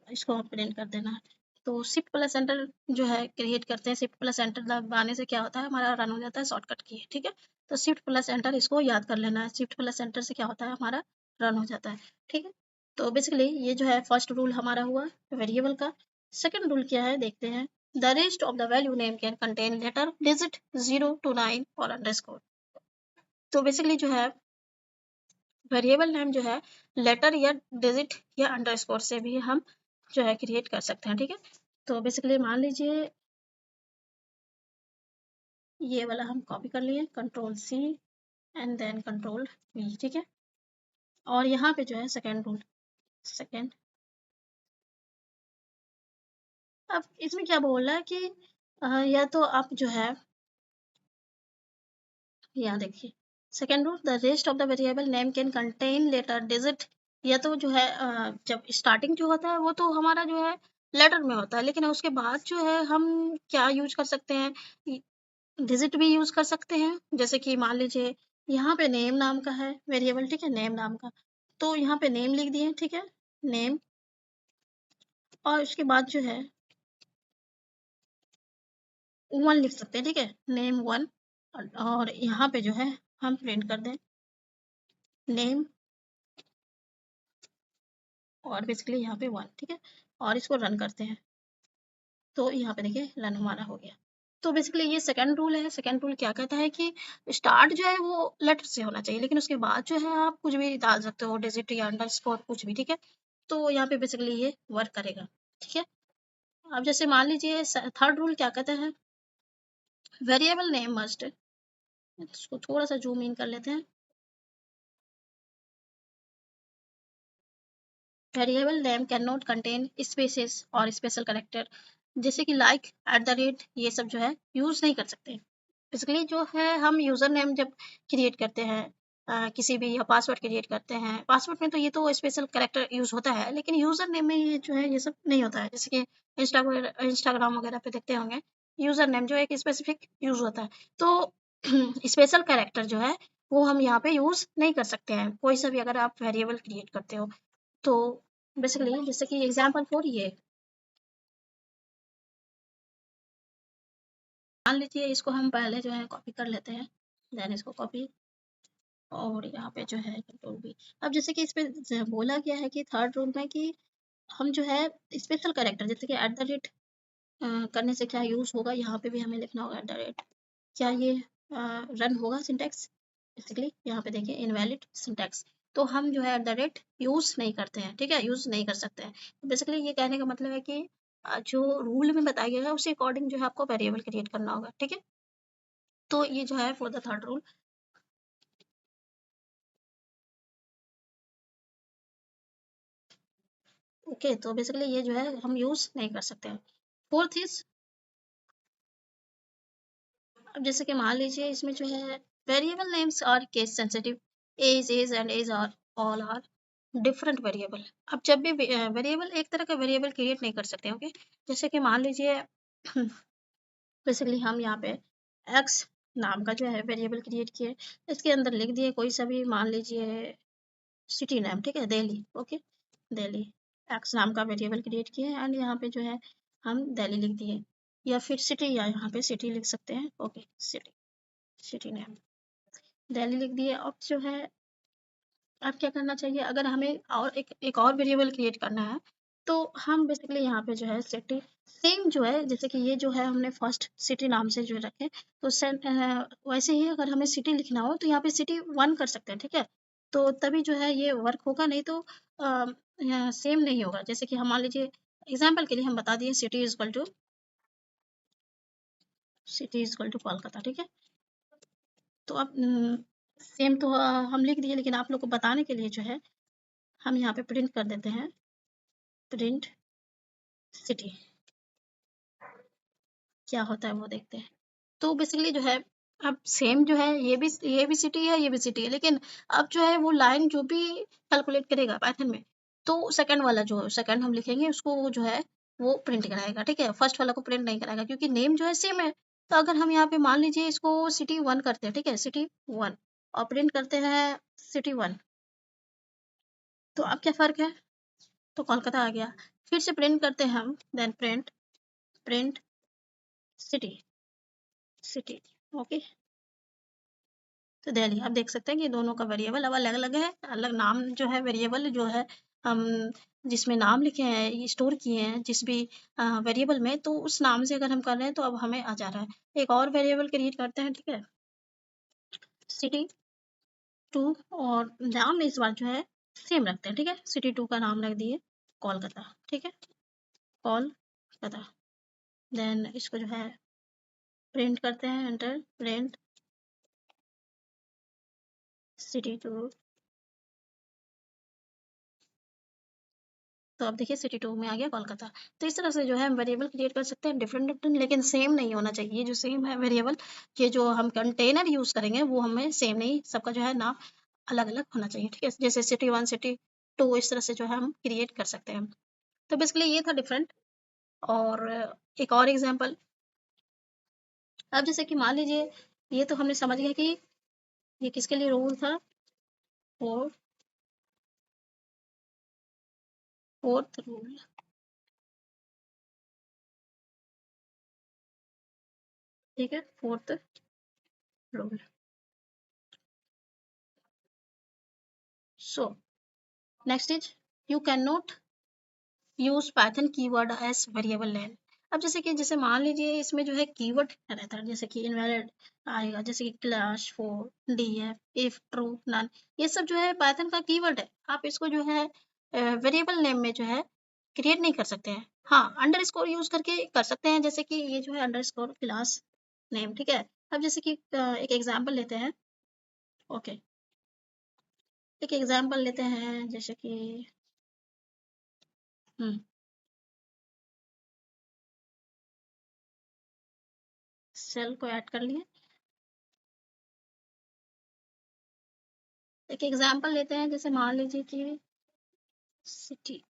इसको प्रिंट कर देना है। तो शिफ्ट प्लस एंटर जो है क्रिएट करते हैं, शिफ्ट प्लस एंटर दबाने से क्या होता है, हमारा रन हो जाता है शॉर्टकट की, ठीक है? तो शिफ्ट प्लस एंटर इसको याद कर लेना है, शिफ्ट प्लस एंटर से क्या होता है, हमारा रन हो जाता है, ठीक है? तो बेसिकली ये जो है फर्स्ट रूल हमारा हुआ वेरिएबल का। सेकेंड रूल क्या है देखते हैं, the rest of the value name can contain letter digit 0 to 9 और अंडरस्कोर। तो बेसिकली जो है वेरिएबल नेम जो है लेटर या डिजिट या अंडरस्कोर से भी हम जो है क्रिएट कर सकते हैं, ठीक है? तो बेसिकली मान लीजिए ये वाला हम कॉपी कर लिए, control C and then control V, ठीक है? और यहाँ पे जो है सेकेंड रूल, सेकेंड, अब इसमें क्या बोल रहा है कि या तो आप जो है यहाँ देखिए, second rule, the rest of the variable name can contain letter digit, या तो जो है जब स्टार्टिंग जो होता है वो तो हमारा जो है लेटर में होता है, लेकिन उसके बाद जो है हम क्या यूज कर सकते हैं, डिजिट भी यूज कर सकते हैं। जैसे कि मान लीजिए यहाँ पे नेम नाम का है वेरिएबल, ठीक है? नेम नाम का, तो यहाँ पे नेम लिख दिए, ठीक है? नेम, और उसके बाद जो है वन लिख सकते हैं, ठीक है? नेम वन, और यहाँ पे जो है हम प्रिंट कर दें नेम, और बेसिकली यहाँ पे वन, ठीक है? और इसको रन करते हैं, तो यहाँ पे देखिए रन हमारा हो गया। तो बेसिकली ये सेकंड रूल है। सेकंड रूल क्या कहता है कि स्टार्ट जो है वो लेटर से होना चाहिए, लेकिन उसके बाद जो है आप कुछ भी डाल सकते हो, डिजिट या अंडरस्कोर कुछ भी, ठीक है? तो यहाँ पे बेसिकली ये वर्क करेगा, ठीक है? अब जैसे मान लीजिए थर्ड रूल क्या कहता है, वेरिएबल नेम मस्ट, इसको थोड़ा सा जूम इन कर लेते हैं, variable name can not contain spaces और स्पेशल कैरेक्टर, जैसे कि लाइक, एट द रेट, ये सब जो है यूज नहीं कर सकते। बेसिकली जो है हम यूजर नेम जब क्रिएट करते हैं किसी भी, या पासवर्ड क्रिएट करते हैं, पासवर्ड में तो ये तो स्पेशल कैरेक्टर यूज होता है, लेकिन यूजर नेम में ये जो है ये सब नहीं होता है। जैसे कि इंस्टाग्राम वगैरह पे देखते होंगे, यूजर नेम जो एक स्पेसिफिक यूज होता है, तो स्पेशल कैरेक्टर जो है वो हम यहाँ पे यूज नहीं कर सकते हैं कोई सा भी अगर आप वेरिएबल क्रिएट करते हो। तो बेसिकली जैसे कि एग्जाम्पल फॉर ये मान लीजिए, इसको हम पहले जो है कॉपी कर लेते हैं, देन इसको कॉपी और यहाँ पे जो है कंट्रोल भी। अब जैसे कि इस पे बोला गया है कि थर्ड रूल में कि हम जो है स्पेशल कैरेक्टर जैसे कि एट द रेट करने से क्या यूज होगा, यहाँ पे भी हमें लिखना होगा एट द रेट। क्या ये रन होगा सिंटैक्स? बेसिकली यहाँ पे देखिए इनवैलिड सिंटैक्स, तो हम जो है एट द रेट यूज नहीं करते हैं, ठीक है, यूज नहीं कर सकते हैं। तो बेसिकली ये कहने का मतलब है कि जो रूल में बताया गया है उसी अकॉर्डिंग जो है आपको वेरिएबल क्रिएट करना होगा, ठीक है। तो ये जो है for the third rule. Okay, तो बेसिकली ये जो है हम यूज नहीं कर सकते हैं। फोर्थ इज, अब जैसे कि मान लीजिए इसमें जो है variable names are case sensitive, age and age are all are different variable. अब जब भी वेरिएबल एक तरह का वेरिएबल क्रिएट नहीं कर सकते, ओके। जैसे कि मान लीजिए बेसिकली हम यहाँ पे एक्स नाम का जो है वेरिएबल क्रिएट किए, इसके अंदर लिख दिए कोई सा भी, मान लीजिए सिटी नेम, ठीक है, दिल्ली, ओके, दिल्ली। एक्स नाम का वेरिएबल क्रिएट किए एंड यहाँ पे जो है हम दिल्ली लिख दिए, या फिर सिटी, या यहाँ पे सिटी लिख सकते हैं, okay, city, city name Delhi लिख दिए। अब जो है अब क्या करना चाहिए, अगर हमें और एक और वेरिएबल क्रिएट करना है, तो हम बेसिकली यहाँ पे जो है सिटी सेम जो है, जैसे कि ये जो है हमने फर्स्ट सिटी नाम से जो रखे, तो वैसे ही अगर हमें सिटी लिखना हो तो यहाँ पे सिटी 1 कर सकते हैं, ठीक है। तो तभी जो है ये वर्क होगा, नहीं तो सेम नहीं होगा। जैसे कि हम मान लीजिए एग्जाम्पल के लिए हम बता दिए city is equal to Kolkata, ठीक है। तो अब सेम तो हम लिख दिए, लेकिन आप लोग को बताने के लिए जो है हम यहाँ पे प्रिंट कर देते हैं, प्रिंट सिटी, क्या होता है वो देखते हैं। तो बेसिकली जो है अब सेम जो है ये भी सिटी है, ये भी सिटी है, लेकिन अब जो है वो लाइन जो भी कैलकुलेट करेगा पाइथन में, तो सेकंड वाला जो सेकंड हम लिखेंगे उसको वो जो है वो प्रिंट कराएगा, ठीक है, फर्स्ट वाला को प्रिंट नहीं कराएगा क्योंकि नेम जो है सेम है। तो अगर हम यहाँ पे मान लीजिए इसको सिटी 1 करते हैं, ठीक है, सिटी 1 और प्रिंट करते हैं सिटी 1, तो अब क्या फर्क है, तो कोलकाता आ गया। फिर से प्रिंट करते हैं हम, then print print city, city, okay. तो दिल्ली, आप देख सकते हैं कि दोनों का वेरिएबल अब अलग अलग है, अलग नाम जो है वेरिएबल जो है हम जिसमें नाम लिखे हैं स्टोर किए हैं जिस भी वेरिएबल में, तो उस नाम से अगर हम कर रहे हैं तो अब हमें आ जा रहा है। एक और वेरिएबल क्रिएट करते हैं, ठीक है, सिटी 2, और नाम इस बार जो है सेम रखते हैं, ठीक है, सिटी 2 का नाम रख दिए कोलकाता, ठीक है, कोलकाता। देन इसको जो है प्रिंट करते हैं, एंटर प्रिंट सिटी 2। तो अब देखिए सिटी 2 में आ गया कोलकाता। तो इस तरह से जो है हम वेरिएबल क्रिएट कर सकते हैं डिफरेंट डिफरेंट, लेकिन सेम नहीं होना चाहिए। ये जो सेम है वेरिएबल, ये जो हम कंटेनर यूज करेंगे वो हमें सेम नहीं, सबका जो है नाम अलग अलग होना चाहिए, ठीक है, जैसे सिटी 1 सिटी 2 इस तरह से जो है हम क्रिएट कर सकते हैं। तो बेसिकली ये था डिफरेंट। और एक और एग्जाम्पल, अब जैसे कि मान लीजिए ये तो हमने समझ गया कि ये किसके लिए रूल था, फोर्थ फोर्थ रूल, ठीक है, fourth rule. So next is, you can not use Python keyword as variable name. अब जैसे मान लीजिए इसमें जो है कीवर्ड रहता है, जैसे कि इनवैलिड आएगा, जैसे कि class for def if true none, ये सब जो है पाइथन का कीवर्ड है। आप इसको जो है वेरिएबल नेम में जो है क्रिएट नहीं कर सकते हैं। हाँ, अंडर स्कोर यूज करके कर सकते हैं, जैसे कि ये जो है अंडर स्कोर क्लास नेम, ठीक है। अब जैसे कि एक एग्जाम्पल लेते हैं, ओके, एक एग्जाम्पल लेते हैं जैसे कि हम्म सेल को ऐड कर लिए, एक एग्जाम्पल लेते हैं, जैसे मान लीजिए कि सिटी,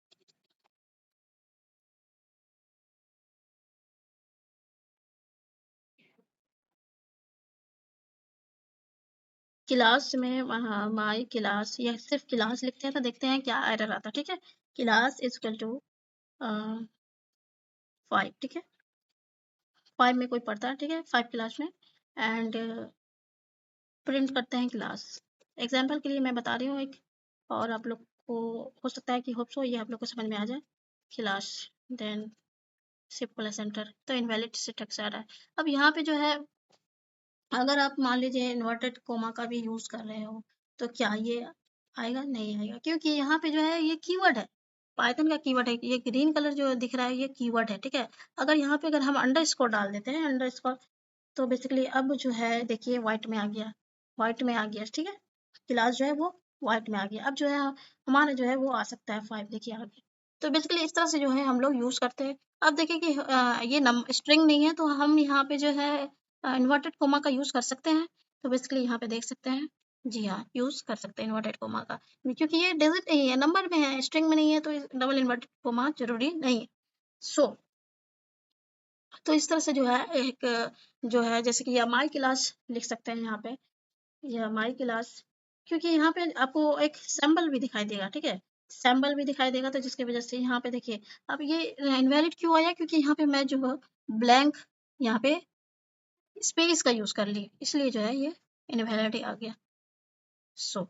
क्लास में माई क्लास या सिर्फ क्लास लिखते हैं तो देखते हैं क्या एरर आता है। ठीक है, क्लास इज इक्वल टू 5। ठीक है, 5 में कोई पढ़ता है, ठीक है, 5 क्लास में, एंड प्रिंट करते हैं क्लास। एग्जाम्पल के लिए मैं बता रही हूँ एक, और आप लोग को हो सकता है कि होप सो ये आप लोग को समझ में आ जाए। Class then shift plus enter, तो इनवैलिड सिंटैक्स आ रहा है। अब यहाँ पे जो है, अगर आप मान लीजिए इन्वर्टेड कोमा का भी यूज कर रहे हो तो क्या ये आएगा? नहीं आएगा, क्योंकि यहाँ पे जो है ये कीवर्ड है, पाइथन का कीवर्ड है। ये ग्रीन कलर जो दिख रहा है ये कीवर्ड है। ठीक है, अगर यहाँ पे अगर हम अंडरस्कोर डाल देते हैं, अंडरस्कोर, तो बेसिकली अब जो है देखिए व्हाइट में आ गया, व्हाइट में आ गया। ठीक है, क्लास जो है वो व्हाइट में आ गया। अब जो है हमारा जो है वो आ सकता है 5, देखिए आगे। तो बेसिकली इस तरह से जो है हम लोग यूज करते हैं। अब देखिए कि ये स्ट्रिंग नहीं है, तो हम यहाँ पे जो है इन्वर्टेड कोमा का यूज कर सकते हैं। तो बेसिकली यहाँ पे देख सकते हैं, जी हाँ, यूज कर सकते हैं इन्वर्टेड कोमा का, क्योंकि ये डिजिट नहीं है, नंबर में है, स्ट्रिंग में नहीं है, तो डबल इन्वर्टेड कोमा जरूरी नहीं है। सो तो इस तरह से जो है एक जो है जैसे कि या माई क्लास लिख सकते हैं यहाँ पे, या माई क्लास, क्योंकि यहाँ पे आपको एक सैम्बल भी दिखाई देगा। ठीक है, सैम्बल भी दिखाई देगा, तो जिसकी वजह से यहाँ पे देखिए अब ये इनवैलिड क्यों आया, क्योंकि यहाँ पे मैं जो ब्लैंक यहाँ पे स्पेस का यूज कर ली, इसलिए जो है ये इनवैलिड आ गया। सो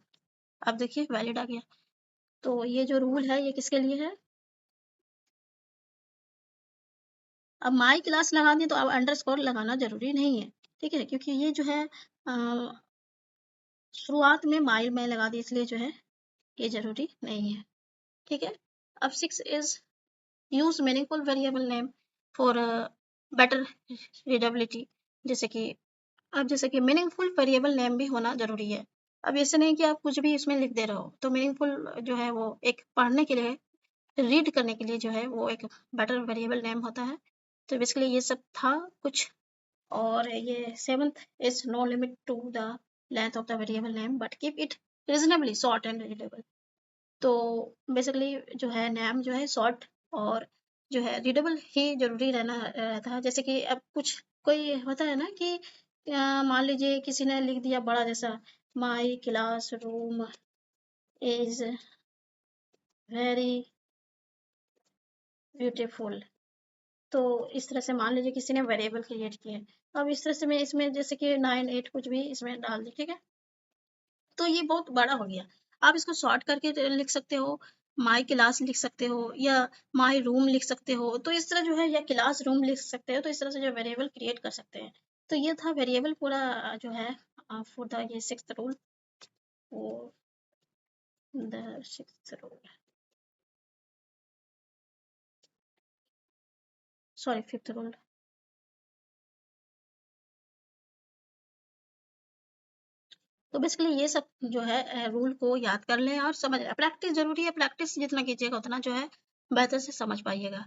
अब देखिए वैलिड आ गया। तो ये जो रूल है ये किसके लिए है? अब माई क्लास लगा दिए तो अब अंडरस्कोर लगाना जरूरी नहीं है। ठीक है, क्योंकि ये जो है शुरुआत में माई में लगा दी, इसलिए जो है ये जरूरी नहीं है। ठीक है, अब 6 is use meaningful variable name for better readability. जैसे कि अब जैसे कि मीनिंगफुल वेरिएबल नेम भी होना जरूरी है। अब ऐसे नहीं कि आप कुछ भी इसमें लिख दे रहे हो, तो मीनिंगफुल जो है वो एक पढ़ने के लिए, रीड करने के लिए जो है वो एक बेटर वेरिएबल नेम होता है। तो बेसिकली ये सब था कुछ, और ये 7th is no limit to the length of the variable name but keep it reasonably short and readable. तो बेसिकली जो है नेम जो है शॉर्ट और जो है रीडेबल ही जरूरी रहता है। जैसे कि अब कुछ कोई होता है ना कि मान लीजिए किसी ने लिख दिया बड़ा, जैसा my class room is very beautiful. तो इस तरह से मान लीजिए किसी ने वेरिएबल क्रिएट किया है, अब इस तरह से मैं इसमें जैसे कि 9 8 कुछ भी इसमें डाल दी। ठीक है, तो ये बहुत बड़ा हो गया। आप इसको शॉर्ट करके लिख सकते हो, माई क्लास लिख सकते हो, या माई रूम लिख सकते हो, तो इस तरह जो है, या क्लास रूम लिख सकते हो। तो इस तरह से जो वेरिएबल क्रिएट कर सकते हैं। तो ये था वेरिएबल पूरा जो है फॉर द ये 6th रूल, वो the 6th rule, sorry 5th rule. तो बेसिकली ये सब जो है रूल को याद कर लें और समझ लें। प्रैक्टिस जरूरी है, प्रैक्टिस जितना कीजिएगा उतना जो है बेहतर से समझ पाइएगा।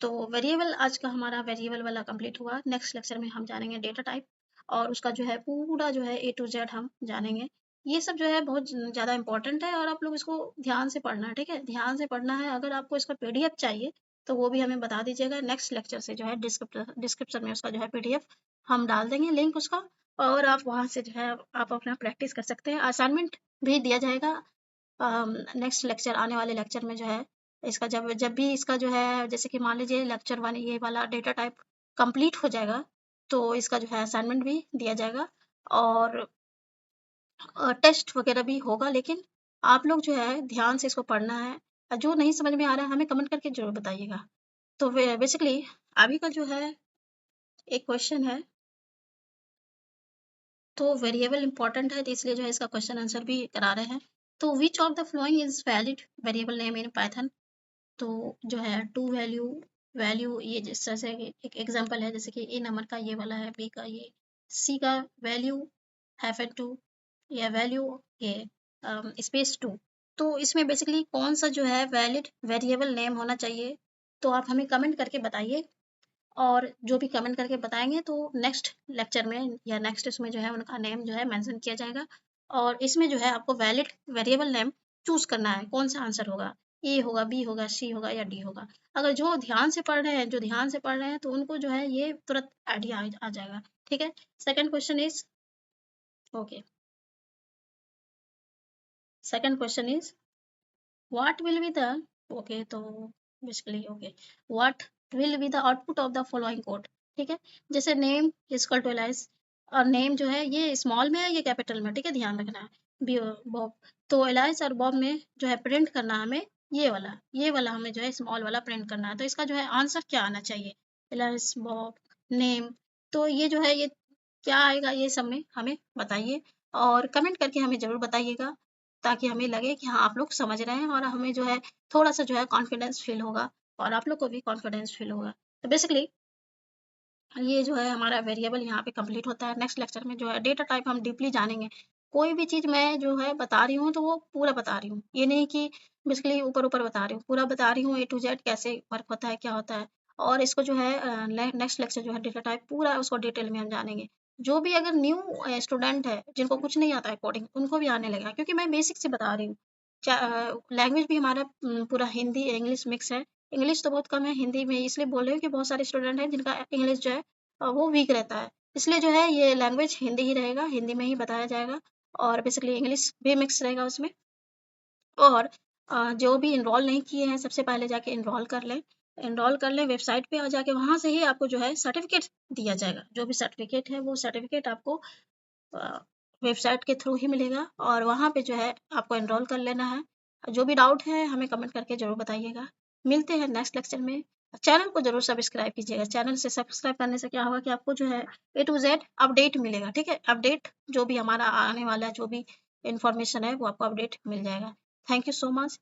तो वेरिएबल आज का हमारा वेरिएबल वाला कंप्लीट हुआ। नेक्स्ट लेक्चर में हम जानेंगे डेटा टाइप, और उसका जो है पूरा जो है A to Z हम जानेंगे। ये सब जो है बहुत ज़्यादा इंपॉर्टेंट है, और आप लोग इसको ध्यान से पढ़ना है। ठीक है, ध्यान से पढ़ना है। अगर आपको इसका PDF चाहिए तो वो भी हमें बता दीजिएगा। नेक्स्ट लेक्चर से जो है डिस्क्रिप्शन में उसका जो है PDF हम डाल देंगे, लिंक उसका, और आप वहाँ से जो है आप अपना प्रैक्टिस कर सकते हैं। असाइनमेंट भी दिया जाएगा नेक्स्ट लेक्चर, आने वाले लेक्चर में जो है इसका, जब भी इसका जो है जैसे कि मान लीजिए लेक्चर 1 ये वाला डेटा टाइप कंप्लीट हो जाएगा, तो इसका जो है असाइनमेंट भी दिया जाएगा, और टेस्ट वगैरह भी होगा। लेकिन आप लोग जो है ध्यान से इसको पढ़ना है, और जो नहीं समझ में आ रहा है हमें कमेंट करके जरूर बताइएगा। तो बेसिकली अभी का जो है एक क्वेश्चन है, तो वेरिएबल इंपॉर्टेंट है, तो इसलिए जो है इसका क्वेश्चन आंसर भी करा रहे हैं। तो which of the following is valid variable name in Python? तो जो है टू वैल्यू, वैल्यू ये जिस तरह से एक एग्जांपल है, जैसे कि ए नंबर का ये वाला है, बी का ये, सी का वैल्यू हाइफन टू, या वैल्यू ये स्पेस टू। तो इसमें बेसिकली कौन सा जो है वैलिड वेरिएबल नेम होना चाहिए, तो आप हमें कमेंट करके बताइए। और जो भी कमेंट करके बताएंगे तो नेक्स्ट लेक्चर में या नेक्स्ट इसमें जो है उनका नेम जो है मेंशन किया जाएगा। और इसमें जो है आपको वैलिड वेरिएबल नेम चूज करना है, कौन सा आंसर होगा, ए होगा, बी होगा, सी होगा, या डी होगा। अगर जो ध्यान से पढ़ रहे हैं, जो ध्यान से पढ़ रहे हैं, तो उनको जो है ये तुरंत आइडिया आ जाएगा। ठीक है, second question is okay. Second question is what will be the okay तो basically okay what will be the output of the following code। ठीक है, जैसे नेम इक्वल टू एलाइस, और नेम जो है ये स्मॉल में है ये कैपिटल में, ठीक है, ध्यान रखना है बॉब। तो एलाइस और बॉब में जो है प्रिंट करना है हमें ये वाला हमें जो है स्मॉल वाला प्रिंट करना है। तो इसका जो है आंसर क्या आना चाहिए, एलाइस बॉब नेम। तो ये जो है ये क्या आएगा ये सब में हमें बताइए और कमेंट करके हमें ज़रूर बताइएगा, ताकि हमें लगे कि हाँ आप लोग समझ रहे हैं और हमें जो है थोड़ा सा जो है कॉन्फिडेंस फील होगा और आप लोग को भी कॉन्फिडेंस फील होगा। तो बेसिकली ये जो है हमारा वेरिएबल यहाँ पे कंप्लीट होता है। नेक्स्ट लेक्चर में जो है डेटा टाइप हम डीपली जानेंगे। कोई भी चीज़ मैं जो है बता रही हूँ तो वो पूरा बता रही हूँ, ये नहीं कि बेसिकली ऊपर-ऊपर बता रही हूँ, पूरा बता रही हूँ ए टू जेड कैसे वर्क होता है, क्या होता है। और इसको जो है नेक्स्ट लेक्चर जो है डेटा टाइप पूरा उसको डिटेल में हम जानेंगे। जो भी अगर न्यू स्टूडेंट है जिनको कुछ नहीं आता है कोडिंग, उनको भी आने लगेगा क्योंकि मैं बेसिक से बता रही हूँ। लैंग्वेज भी हमारा पूरा हिंदी इंग्लिश मिक्स है। इंग्लिश तो बहुत कम है, हिंदी में इसलिए बोल रही हूँ कि बहुत सारे स्टूडेंट हैं जिनका इंग्लिश जो है वो वीक रहता है। इसलिए जो है ये लैंग्वेज हिंदी ही रहेगा, हिंदी में ही बताया जाएगा और बेसिकली इंग्लिश भी मिक्स रहेगा उसमें। और जो भी एनरोल नहीं किए हैं सबसे पहले जाके एनरोल कर लें वेबसाइट पे और जाके वहाँ से ही आपको जो है सर्टिफिकेट दिया जाएगा। जो भी सर्टिफिकेट है वो सर्टिफिकेट आपको वेबसाइट के थ्रू ही मिलेगा और वहाँ पे जो है आपको एनरोल कर लेना है। जो भी डाउट है हमें कमेंट करके ज़रूर बताइएगा। मिलते हैं नेक्स्ट लेक्चर में। चैनल को ज़रूर सब्सक्राइब कीजिएगा। चैनल से सब्सक्राइब करने से क्या होगा कि आपको जो है ए टू जेड अपडेट मिलेगा, ठीक है? अपडेट जो भी हमारा आने वाला जो भी इन्फॉर्मेशन है वो आपको अपडेट मिल जाएगा। Thank you so much.